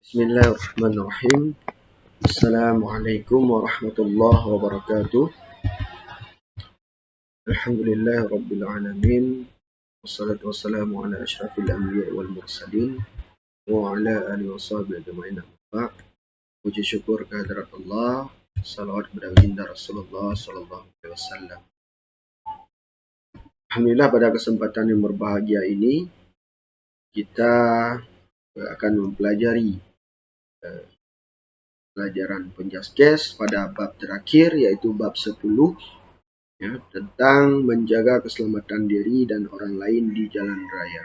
Bismillahirrahmanirrahim. Assalamualaikum warahmatullahi wabarakatuh. Alhamdulillah rabbil alamin. Wassalatu wassalamu ala asyrafil anbiya wal mursalin wa ala alihi washabihi ajma'in. Puji syukur kehadirat Allah, salawat kepada baginda Rasulullah sallallahu alaihi wasallam. Alhamdulillah, pada kesempatan yang berbahagia ini kita akan mempelajari pelajaran penjaskes pada bab terakhir, yaitu bab 10 ya, tentang menjaga keselamatan diri dan orang lain di jalan raya.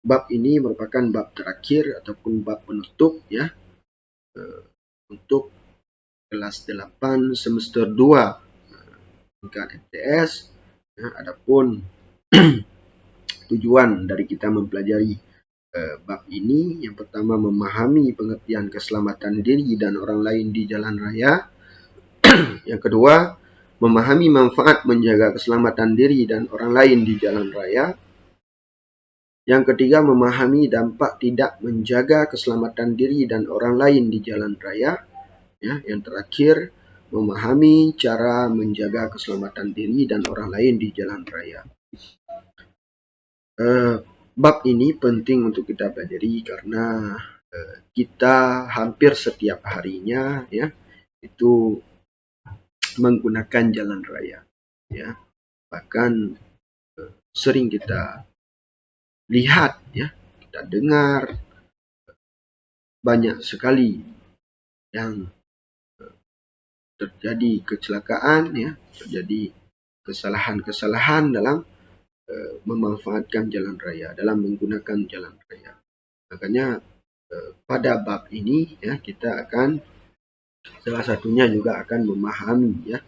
Bab ini merupakan bab terakhir ataupun bab penutup ya, untuk kelas 8 semester 2 tingkat MTS. Adapun tujuan dari kita mempelajari bab ini, yang pertama memahami pengertian keselamatan diri dan orang lain di jalan raya. Yang kedua, memahami manfaat menjaga keselamatan diri dan orang lain di jalan raya. Yang ketiga, memahami dampak tidak menjaga keselamatan diri dan orang lain di jalan raya. Ya, yang terakhir, memahami cara menjaga keselamatan diri dan orang lain di jalan raya. Bab ini penting untuk kita pelajari karena kita hampir setiap harinya ya itu menggunakan jalan raya ya. Bahkan sering kita lihat ya, kita dengar banyak sekali yang terjadi kecelakaan ya, terjadi kesalahan-kesalahan dalam memanfaatkan jalan raya, dalam menggunakan jalan raya. Makanya pada bab ini ya, kita akan salah satunya juga akan memahami ya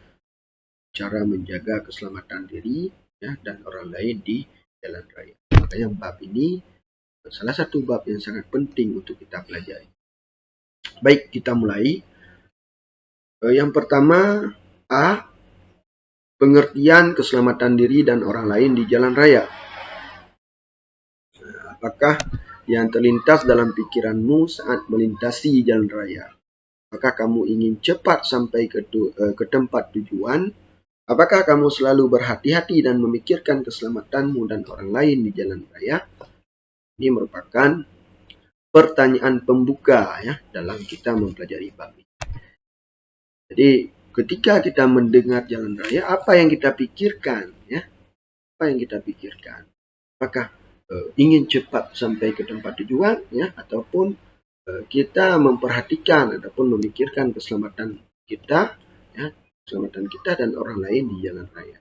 cara menjaga keselamatan diri ya dan orang lain di jalan raya. Makanya bab ini salah satu bab yang sangat penting untuk kita pelajari. Baik, kita mulai. Yang pertama, pengertian keselamatan diri dan orang lain di jalan raya. Apakah yang terlintas dalam pikiranmu saat melintasi jalan raya? Apakah kamu ingin cepat sampai ke tempat tujuan? Apakah kamu selalu berhati-hati dan memikirkan keselamatanmu dan orang lain di jalan raya? Ini merupakan pertanyaan pembuka ya dalam kita mempelajari bab ini. Jadi ketika kita mendengar jalan raya, apa yang kita pikirkan ya? Apa yang kita pikirkan? Apakah ingin cepat sampai ke tempat tujuan ya, ataupun kita memperhatikan ataupun memikirkan keselamatan kita ya, keselamatan kita dan orang lain di jalan raya.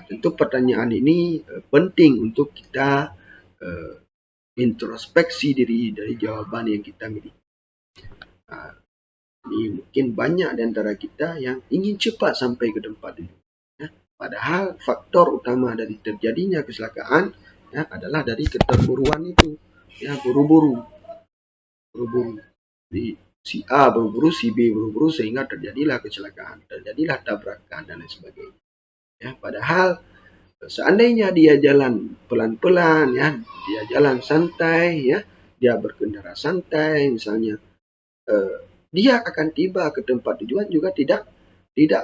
Tentu pertanyaan ini penting untuk kita introspeksi diri dari jawaban yang kita miliki. Ini mungkin banyak di antara kita yang ingin cepat sampai ke tempat tujuan ya, padahal faktor utama dari terjadinya kecelakaan ya adalah dari keterburuan itu ya, buru-buru. Jadi si A buru-buru, si B buru-buru, sehingga terjadilah kecelakaan, terjadilah tabrakan dan lain sebagainya ya. Padahal seandainya dia jalan pelan-pelan ya, dia jalan santai ya, dia berkendara santai misalnya, dia akan tiba ke tempat tujuan juga tidak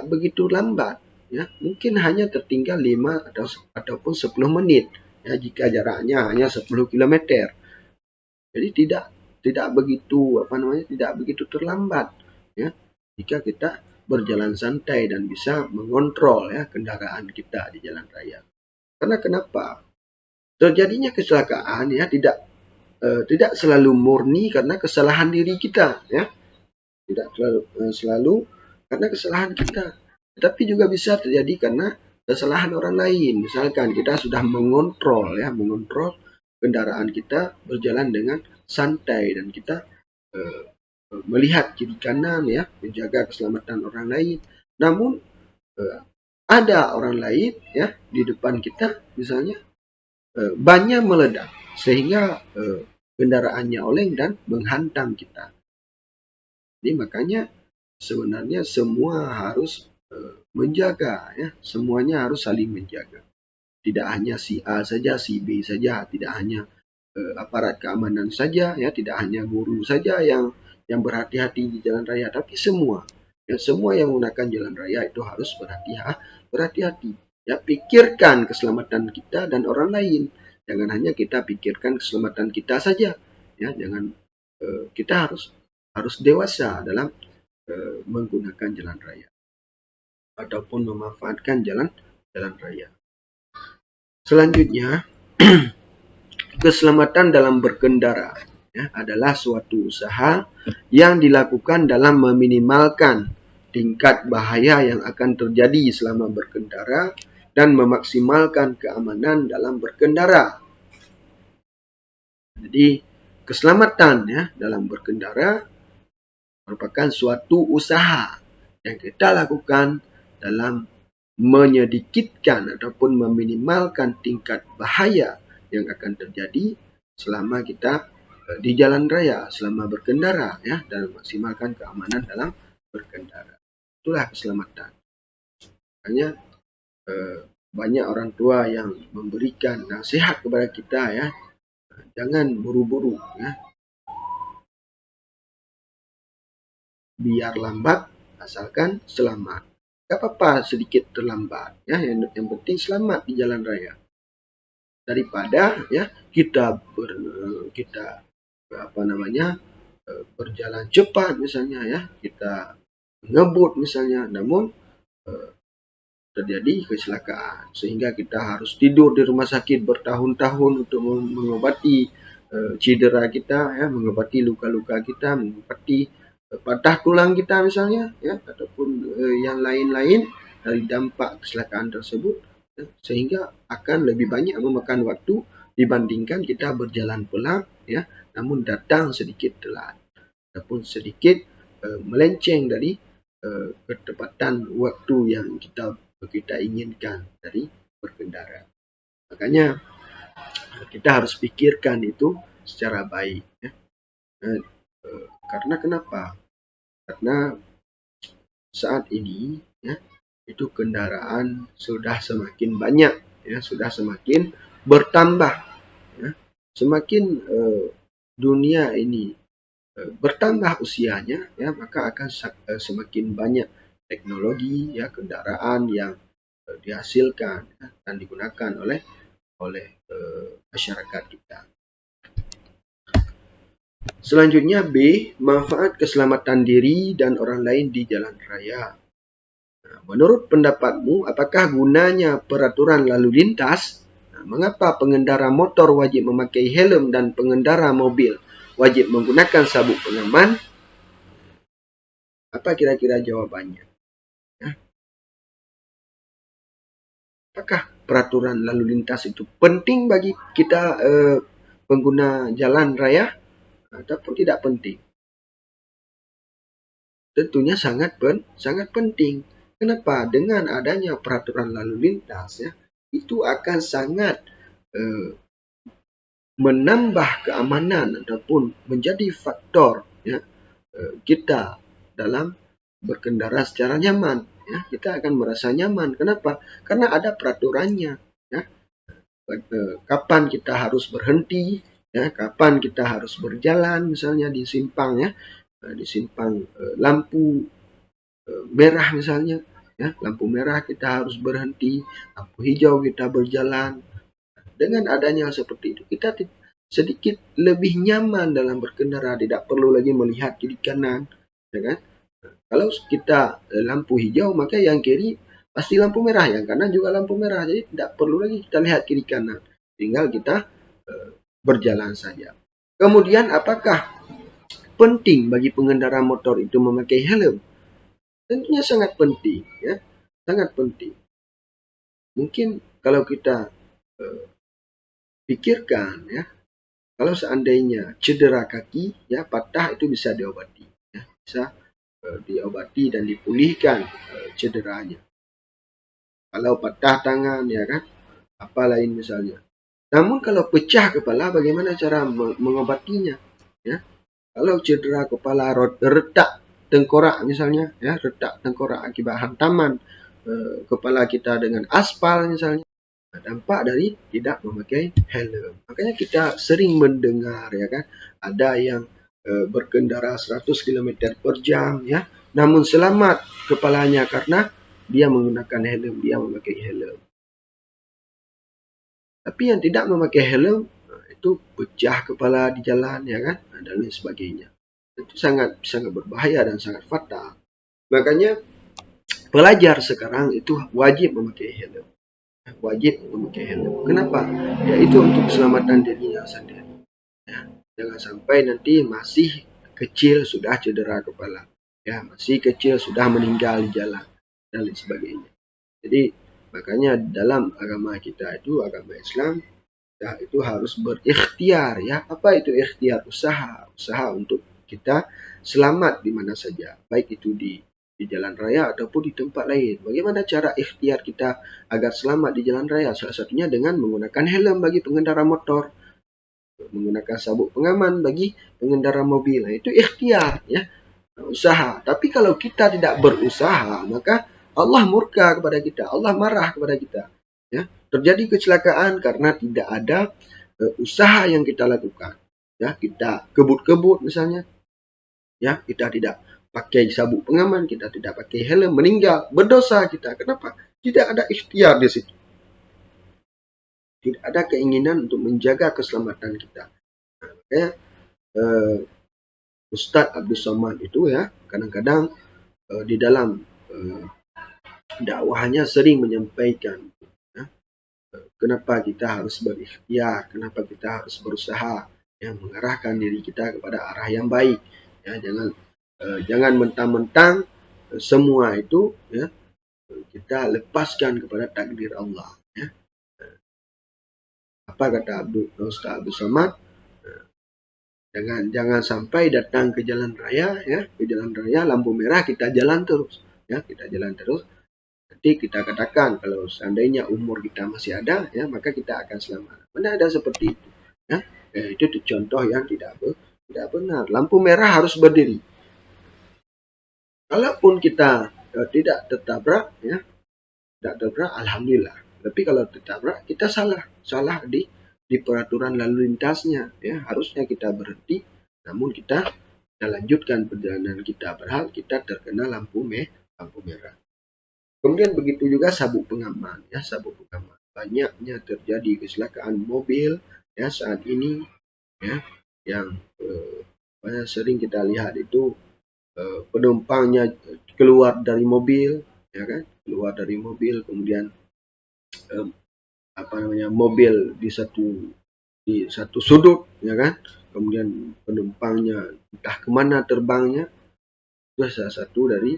begitu lambat ya, mungkin hanya tertinggal 5 ataupun 10 menit ya, jika jaraknya hanya 10 km. Jadi tidak begitu tidak begitu terlambat ya jika kita berjalan santai dan bisa mengontrol ya kendaraan kita di jalan raya. Karena kenapa? Terjadinya kecelakaan ya tidak selalu murni karena kesalahan diri kita ya. Tidak selalu karena kesalahan kita, tetapi juga bisa terjadi karena kesalahan orang lain. Misalkan kita sudah mengontrol kendaraan kita berjalan dengan santai dan kita melihat kiri kanan ya, menjaga keselamatan orang lain. Namun ada orang lain ya di depan kita misalnya, bannya meledak sehingga kendaraannya oleng dan menghantam kita. Jadi makanya sebenarnya semua harus menjaga ya, semuanya harus saling menjaga. Tidak hanya si A saja, si B saja, tidak hanya aparat keamanan saja, ya, tidak hanya guru saja yang berhati-hati di jalan raya, tapi semua yang menggunakan jalan raya itu harus berhati-hati. Ya, pikirkan keselamatan kita dan orang lain. Jangan hanya kita pikirkan keselamatan kita saja. Ya, kita harus dewasa dalam menggunakan jalan raya ataupun memanfaatkan jalan raya. Selanjutnya, keselamatan dalam berkendara, ya, adalah suatu usaha yang dilakukan dalam meminimalkan tingkat bahaya yang akan terjadi selama berkendara dan memaksimalkan keamanan dalam berkendara. Jadi, keselamatan, ya, dalam berkendara merupakan suatu usaha yang kita lakukan dalam menyedikitkan ataupun meminimalkan tingkat bahaya yang akan terjadi selama kita di jalan raya, selama berkendara, ya, dan memaksimalkan keamanan dalam berkendara. Itulah keselamatan. Makanya banyak orang tua yang memberikan nasihat kepada kita, ya, jangan buru-buru, ya, biar lambat asalkan selamat. Gak apa-apa sedikit terlambat, ya, yang penting selamat di jalan raya. Daripada, ya, kita berjalan cepat misalnya, ya, kita ngebut misalnya, namun terjadi kecelakaan sehingga kita harus tidur di rumah sakit bertahun-tahun untuk mengobati cedera kita, ya, mengobati luka-luka kita, mengobati patah tulang kita misalnya, ya, ataupun yang lain-lain dari dampak kecelakaan tersebut, ya, sehingga akan lebih banyak memakan waktu dibandingkan kita berjalan pelan, ya, namun datang sedikit telat ataupun sedikit melenceng dari ketepatan waktu yang kita inginkan dari berkendara. Makanya kita harus pikirkan itu secara baik, ya. Karena kenapa? Karena saat ini, ya, itu kendaraan sudah semakin banyak, ya, sudah semakin bertambah, ya. Semakin dunia ini bertambah usianya, ya, maka akan semakin banyak teknologi, ya, kendaraan yang dihasilkan, ya, dan digunakan oleh masyarakat kita. Selanjutnya B, manfaat keselamatan diri dan orang lain di jalan raya. Nah, menurut pendapatmu, apakah gunanya peraturan lalu lintas? Nah, mengapa pengendara motor wajib memakai helm dan pengendara mobil wajib menggunakan sabuk pengaman? Apa kira-kira jawabannya? Ya. Apakah peraturan lalu lintas itu penting bagi kita pengguna jalan raya ataupun tidak penting? Tentunya sangat penting. Kenapa? Dengan adanya peraturan lalu lintas, ya, itu akan sangat menambah keamanan ataupun menjadi faktor, ya, kita dalam berkendara secara nyaman, ya. Kita akan merasa nyaman. Kenapa? Karena ada peraturannya, ya. Kapan kita harus berhenti, ya, kapan kita harus berjalan misalnya di simpang, ya, di simpang lampu merah misalnya, ya, lampu merah kita harus berhenti, lampu hijau kita berjalan. Dengan adanya seperti itu, kita sedikit lebih nyaman dalam berkendara, tidak perlu lagi melihat kiri kanan, ya kan? Kalau kita lampu hijau, maka yang kiri pasti lampu merah, yang kanan juga lampu merah, jadi tidak perlu lagi kita lihat kiri kanan, tinggal kita berjalan saja. Kemudian, apakah penting bagi pengendara motor itu memakai helm? Tentunya sangat penting, ya, sangat penting. Mungkin kalau kita pikirkan, ya, kalau seandainya cedera kaki, ya, patah itu bisa diobati, ya, bisa diobati dan dipulihkan cederanya. Kalau patah tangan, ya kan, apa lain misalnya. Namun kalau pecah kepala, bagaimana cara mengobatinya? Ya, kalau cedera kepala retak tengkorak misalnya, ya, retak tengkorak akibat hantaman kepala kita dengan aspal misalnya, dampak dari tidak memakai helm. Makanya kita sering mendengar ya kan, ada yang berkendara 100 km per jam ya, namun selamat kepalanya karena dia menggunakan helm, dia memakai helm. Tapi yang tidak memakai helm itu pecah kepala di jalan ya kan, dan lain sebagainya. Itu sangat berbahaya dan sangat fatal. Makanya pelajar sekarang itu wajib memakai helm. Wajib memakai helm. Kenapa? Ya itu untuk keselamatan dirinya sendiri. Ya, jangan sampai nanti masih kecil sudah cedera kepala. Ya, masih kecil sudah meninggal di jalan dan lain sebagainya. Jadi makanya dalam agama kita itu, agama Islam, ya, itu harus berikhtiar ya. Apa itu ikhtiar? Usaha untuk kita selamat di mana saja, baik itu di jalan raya ataupun di tempat lain. Bagaimana cara ikhtiar kita agar selamat di jalan raya? Salah satunya dengan menggunakan helm bagi pengendara motor, menggunakan sabuk pengaman bagi pengendara mobil. Nah, itu ikhtiar ya, usaha. Tapi kalau kita tidak berusaha, maka Allah murka kepada kita, Allah marah kepada kita. Ya, terjadi kecelakaan karena tidak ada usaha yang kita lakukan. Ya, kita kebut-kebut misalnya. Ya, kita tidak pakai sabuk pengaman, kita tidak pakai helm, meninggal, berdosa kita. Kenapa? Tidak ada ikhtiar di situ. Tidak ada keinginan untuk menjaga keselamatan kita. Nah, makanya Ustadz Abdul Somad itu ya, kadang-kadang di dalam dakwahnya sering menyampaikan ya, kenapa kita harus berikhtiar, kenapa kita harus berusaha yang mengarahkan diri kita kepada arah yang baik. Ya, jangan mentang-mentang semua itu ya kita lepaskan kepada takdir Allah. Ya. Apa kata Ustaz Abdul Somad? Jangan sampai datang ke jalan raya ya, ke jalan raya lampu merah kita jalan terus. Ya, kita jalan terus. Nanti kita katakan kalau seandainya umur kita masih ada ya, maka kita akan selamat. Mana ada seperti itu ya. Itu contoh yang tidak benar. Lampu merah harus berdiri. Kalaupun kita tidak tertabrak ya, tidak tertabrak alhamdulillah. Tapi kalau tertabrak kita salah di peraturan lalu lintasnya ya, harusnya kita berhenti, namun kita lanjutkan perjalanan kita, padahal kita terkena lampu merah. Kemudian begitu juga sabuk pengaman ya, sabuk pengaman. Banyaknya terjadi kecelakaan mobil ya saat ini ya, yang sering kita lihat itu penumpangnya keluar dari mobil ya kan, keluar dari mobil, kemudian mobil di satu sudut ya kan, kemudian penumpangnya entah kemana terbangnya. Itu salah satu dari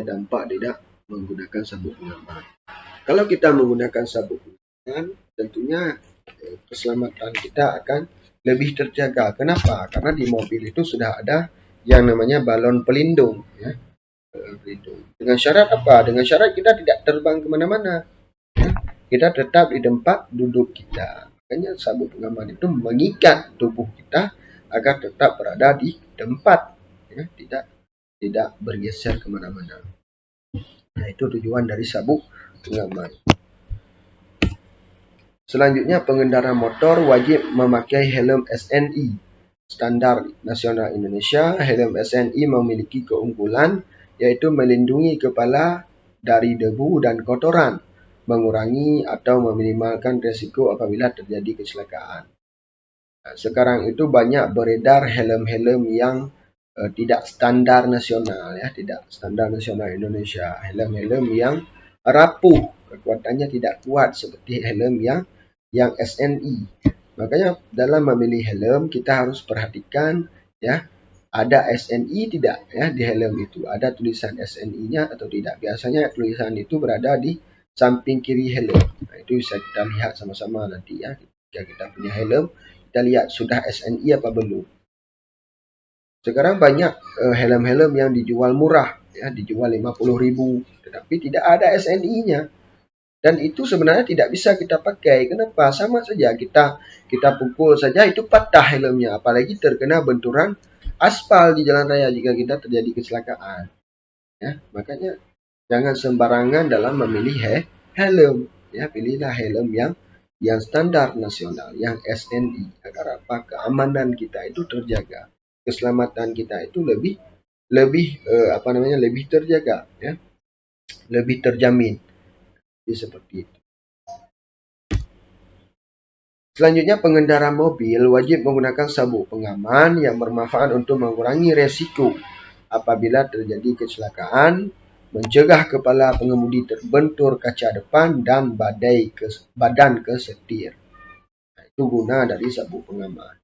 dampak tidak menggunakan sabuk pengaman. Kalau kita menggunakan sabuk pengaman, tentunya keselamatan kita akan lebih terjaga. Kenapa? Karena di mobil itu sudah ada yang namanya balon pelindung ya. Dengan syarat apa? Dengan syarat kita tidak terbang kemana-mana. Kita tetap di tempat duduk kita. Makanya sabuk pengaman itu mengikat tubuh kita agar tetap berada di tempat, ya, tidak bergeser kemana-mana. Nah, itu tujuan dari sabuk pengaman. Selanjutnya, pengendara motor wajib memakai helm SNI. Standar Nasional Indonesia, helm SNI memiliki keunggulan yaitu melindungi kepala dari debu dan kotoran, mengurangi atau meminimalkan risiko apabila terjadi kecelakaan. Sekarang itu banyak beredar helm-helm yang tidak standar nasional ya, tidak standar nasional Indonesia. Helm-helm yang rapuh, kekuatannya tidak kuat seperti helm yang SNI. Makanya dalam memilih helm kita harus perhatikan ya, ada SNI tidak ya di helm itu, ada tulisan SNI-nya atau tidak. Biasanya tulisan itu berada di samping kiri helm. Nah, itu bisa kita lihat sama-sama nanti ya, jika kita punya helm, kita lihat sudah SNI apa belum. Sekarang banyak helm-helm yang dijual murah ya, dijual 50.000, tetapi tidak ada SNI-nya. Dan itu sebenarnya tidak bisa kita pakai. Kenapa? Sama saja kita pukul saja itu patah helmnya, apalagi terkena benturan aspal di jalan raya jika kita terjadi kecelakaan. Ya, makanya jangan sembarangan dalam memilih helm, ya pilihlah helm yang standar nasional, yang SNI, agar apa, keamanan kita itu terjaga, keselamatan kita itu lebih lebih terjaga, ya, lebih terjamin. Jadi seperti itu. Selanjutnya, pengendara mobil wajib menggunakan sabuk pengaman yang bermanfaat untuk mengurangi resiko apabila terjadi kecelakaan, mencegah kepala pengemudi terbentur kaca depan dan badan ke setir. Itu guna dari sabuk pengaman.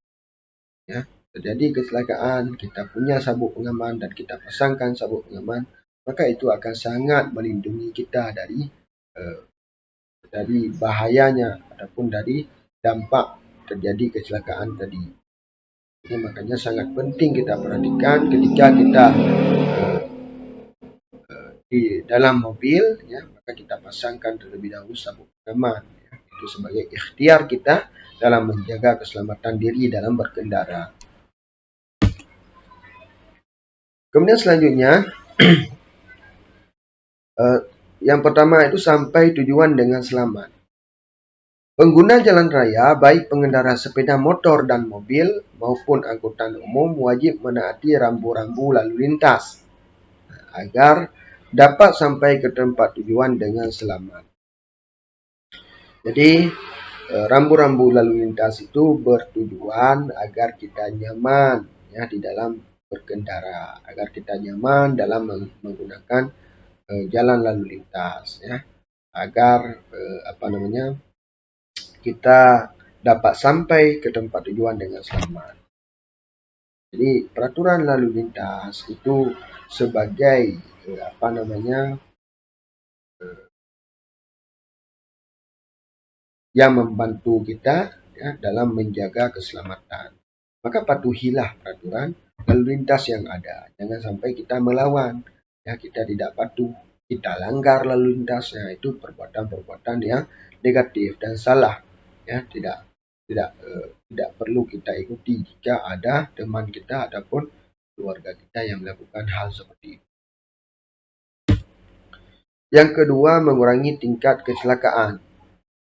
Ya, terjadi kecelakaan, kita punya sabuk pengaman dan kita pasangkan sabuk pengaman, maka itu akan sangat melindungi kita dari bahayanya ataupun dari dampak terjadi kecelakaan tadi. Jadi makanya sangat penting kita perhatikan ketika kita di dalam mobil, ya, maka kita pasangkan terlebih dahulu sabuk pengaman. Ya. Itu sebagai ikhtiar kita dalam menjaga keselamatan diri dalam berkendara. Kemudian selanjutnya, yang pertama itu sampai tujuan dengan selamat. Pengguna jalan raya, baik pengendara sepeda motor dan mobil maupun angkutan umum, wajib menaati rambu-rambu lalu lintas agar dapat sampai ke tempat tujuan dengan selamat. Jadi, rambu-rambu lalu lintas itu bertujuan agar kita nyaman, ya, di dalam berkendara, agar kita nyaman dalam menggunakan jalan lalu lintas, ya, agar kita dapat sampai ke tempat tujuan dengan selamat. Jadi peraturan lalu lintas itu sebagai yang membantu kita, ya, dalam menjaga keselamatan. Maka patuhilah peraturan lalu lintas yang ada. Jangan sampai kita melawan, ya, kita tidak patuh, kita langgar lalu lintasnya. Itu perbuatan-perbuatan yang negatif dan salah. Ya, tidak perlu kita ikuti jika ada teman kita ataupun keluarga kita yang melakukan hal seperti itu. Yang kedua, mengurangi tingkat kecelakaan.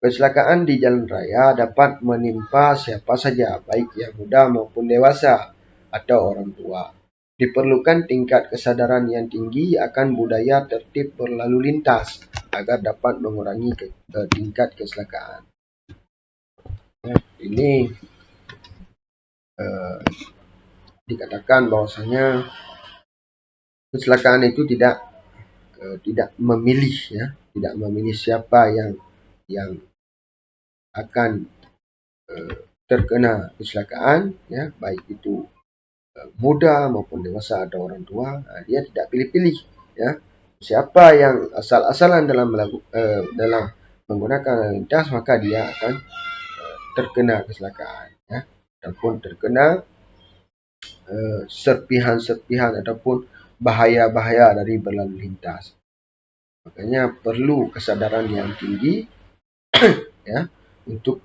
Kecelakaan di jalan raya dapat menimpa siapa saja, baik yang muda maupun dewasa atau orang tua. Diperlukan tingkat kesadaran yang tinggi akan budaya tertib berlalu lintas agar dapat mengurangi tingkat kecelakaan. Ini dikatakan bahwasanya kecelakaan itu tidak memilih, ya, tidak memilih siapa yang akan terkena kecelakaan, ya, baik itu muda maupun dewasa atau orang tua. Dia tidak pilih-pilih, ya, siapa yang asal-asalan dalam menggunakan lalu lintas, maka dia akan terkena kecelakaan, ya, ataupun terkena serpihan-serpihan ataupun bahaya-bahaya dari berlalu lintas. Makanya perlu kesadaran yang tinggi ya, untuk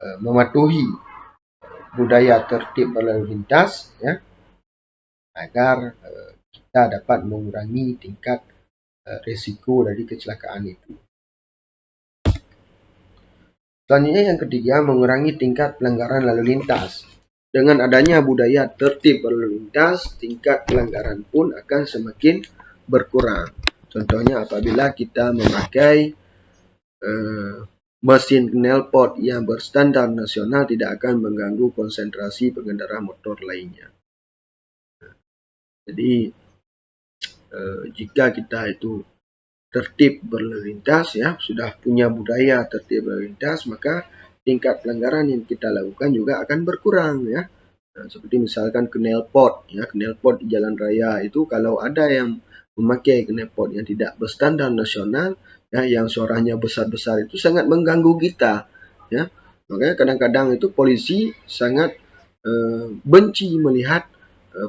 mematuhi budaya tertib berlalu lintas, ya, agar kita dapat mengurangi tingkat risiko dari kecelakaan itu. Selanjutnya yang ketiga, mengurangi tingkat pelanggaran lalu lintas. Dengan adanya budaya tertib berlalu lintas, tingkat pelanggaran pun akan semakin berkurang. Contohnya apabila kita memakai mesin knalpot yang berstandar nasional tidak akan mengganggu konsentrasi pengendara motor lainnya. Jadi jika kita itu tertib berlalu lintas, ya, sudah punya budaya tertib berlalu lintas, maka tingkat pelanggaran yang kita lakukan juga akan berkurang, ya. Nah, seperti misalkan knalpot, ya, knalpot di jalan raya itu kalau ada yang memakai knalpot yang tidak berstandar nasional, ya, yang suaranya besar-besar, itu sangat mengganggu kita, ya. Makanya kadang-kadang itu polisi sangat benci melihat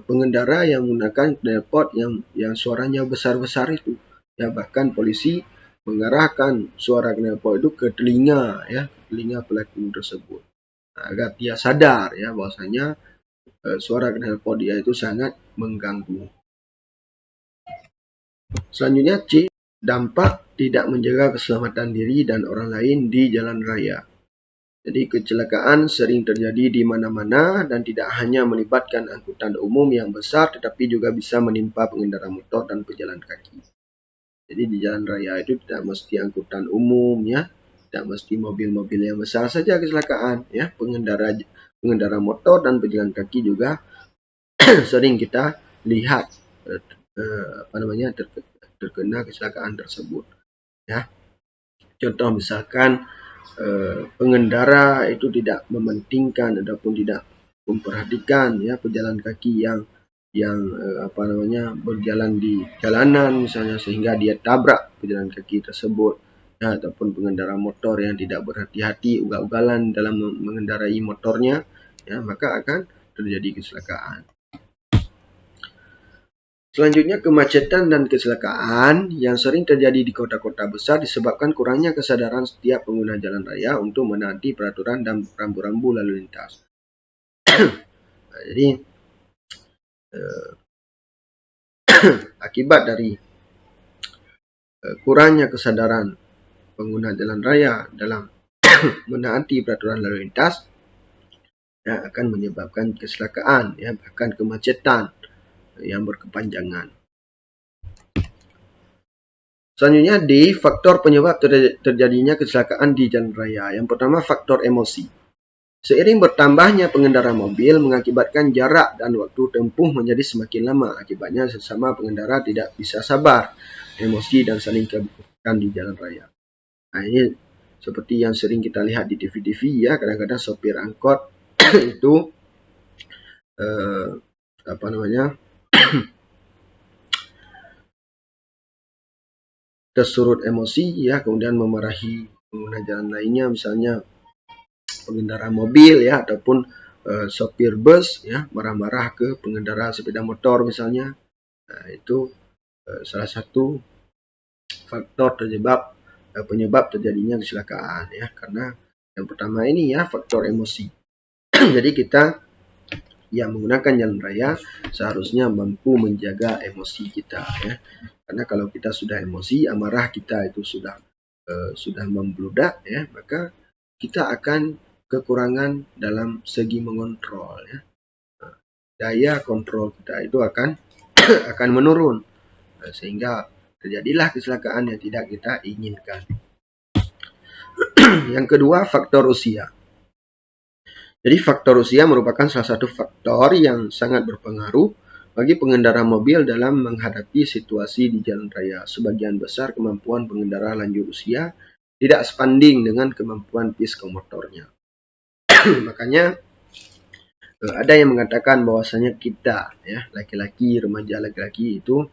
pengendara yang menggunakan knalpot yang suaranya besar-besar itu. Ya, bahkan polisi mengarahkan suara knalpot itu ke telinga, ya, telinga pelaku tersebut, agar dia sadar, ya, bahwasanya suara knalpot dia itu sangat mengganggu. Selanjutnya C, dampak tidak menjaga keselamatan diri dan orang lain di jalan raya. Jadi kecelakaan sering terjadi di mana-mana dan tidak hanya melibatkan angkutan umum yang besar, tetapi juga bisa menimpa pengendara motor dan pejalan kaki. Jadi di jalan raya itu tidak mesti angkutan umum ya, tidak mesti mobil-mobil yang besar saja kecelakaan ya. Pengendara motor dan pejalan kaki juga sering kita lihat terkena kecelakaan tersebut ya. Contoh misalkan pengendara itu tidak mementingkan ataupun tidak memperhatikan ya pejalan kaki yang berjalan di jalanan misalnya, sehingga dia tabrak pejalan kaki tersebut ya, ataupun pengendara motor yang tidak berhati-hati ugal-ugalan dalam mengendarai motornya ya, maka akan terjadi kecelakaan. Selanjutnya, kemacetan dan kecelakaan yang sering terjadi di kota-kota besar disebabkan kurangnya kesadaran setiap pengguna jalan raya untuk menaati peraturan dan rambu-rambu lalu lintas. Jadi akibat dari kurangnya kesadaran pengguna jalan raya dalam menaati peraturan lalu lintas ya, akan menyebabkan kecelakaan ya, bahkan kemacetan yang berkepanjangan. Selanjutnya D, faktor penyebab terjadinya kecelakaan di jalan raya. Yang pertama, faktor emosi. Seiring bertambahnya pengendara mobil mengakibatkan jarak dan waktu tempuh menjadi semakin lama. Akibatnya sesama pengendara tidak bisa sabar, emosi dan saling kebukan di jalan raya. Nah, ini seperti yang sering kita lihat di TV-TV ya, kadang-kadang sopir angkot itu tersurut emosi ya, kemudian memarahi pengguna jalan lainnya, misalnya pengendara mobil ya, ataupun sopir bus ya, marah-marah ke pengendara sepeda motor misalnya. Nah, itu salah satu faktor penyebab terjadinya kecelakaan ya, karena yang pertama ini ya, faktor emosi. Jadi kita yang menggunakan jalan raya seharusnya mampu menjaga emosi kita ya, karena kalau kita sudah emosi, amarah kita itu sudah membludak ya, maka kita akan kekurangan dalam segi mengontrol ya. Daya kontrol kita itu akan menurun, sehingga terjadilah kecelakaan yang tidak kita inginkan. Yang kedua, faktor usia. Jadi faktor usia merupakan salah satu faktor yang sangat berpengaruh bagi pengendara mobil dalam menghadapi situasi di jalan raya. Sebagian besar kemampuan pengendara lanjut usia tidak sebanding dengan kemampuan psikomotornya. Makanya ada yang mengatakan bahwasanya kita ya, laki-laki, remaja laki-laki itu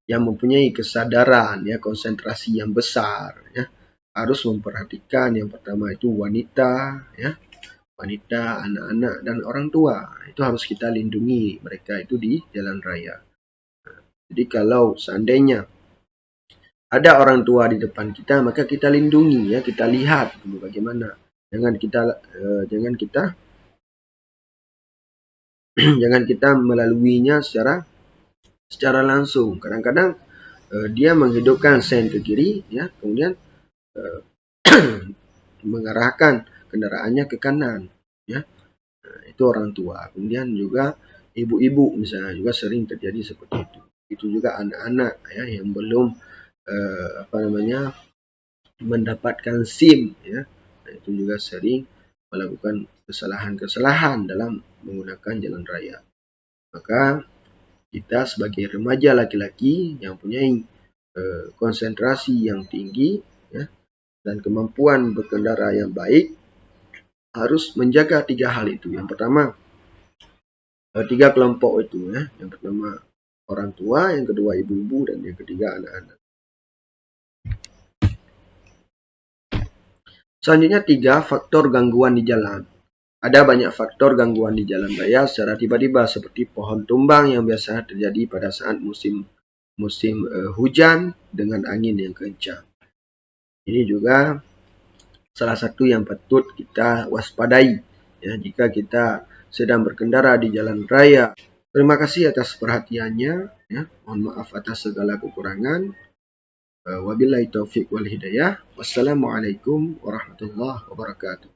yang mempunyai kesadaran ya, konsentrasi yang besar ya, harus memperhatikan yang pertama itu wanita ya, anak-anak dan orang tua. Itu harus kita lindungi mereka itu di jalan raya. Jadi kalau seandainya ada orang tua di depan kita, maka kita lindungi ya, kita lihat bagaimana. Jangan kita melaluinya secara langsung. Kadang-kadang dia menghidupkan sen ke kiri ya, kemudian mengarahkan kendaraannya ke kanan ya. Itu orang tua. Kemudian juga ibu-ibu misalnya juga sering terjadi seperti itu. Itu juga anak-anak ya, yang belum mendapatkan SIM ya. Nah, itu juga sering melakukan kesalahan-kesalahan dalam menggunakan jalan raya. Maka kita sebagai remaja laki-laki yang punya konsentrasi yang tinggi ya, dan kemampuan berkendara yang baik harus menjaga 3 hal itu. Yang pertama, 3 kelompok itu ya. Yang pertama orang tua, yang kedua ibu-ibu, dan yang ketiga anak-anak. Selanjutnya 3, faktor gangguan di jalan. Ada banyak faktor gangguan di jalan raya secara tiba-tiba, seperti pohon tumbang yang biasa terjadi pada saat musim hujan dengan angin yang kencang. Ini juga salah satu yang patut kita waspadai ya, jika kita sedang berkendara di jalan raya. Terima kasih atas perhatiannya ya. Mohon maaf atas segala kekurangan. Wabillahi taufik wal hidayah. Wassalamualaikum warahmatullahi wabarakatuh.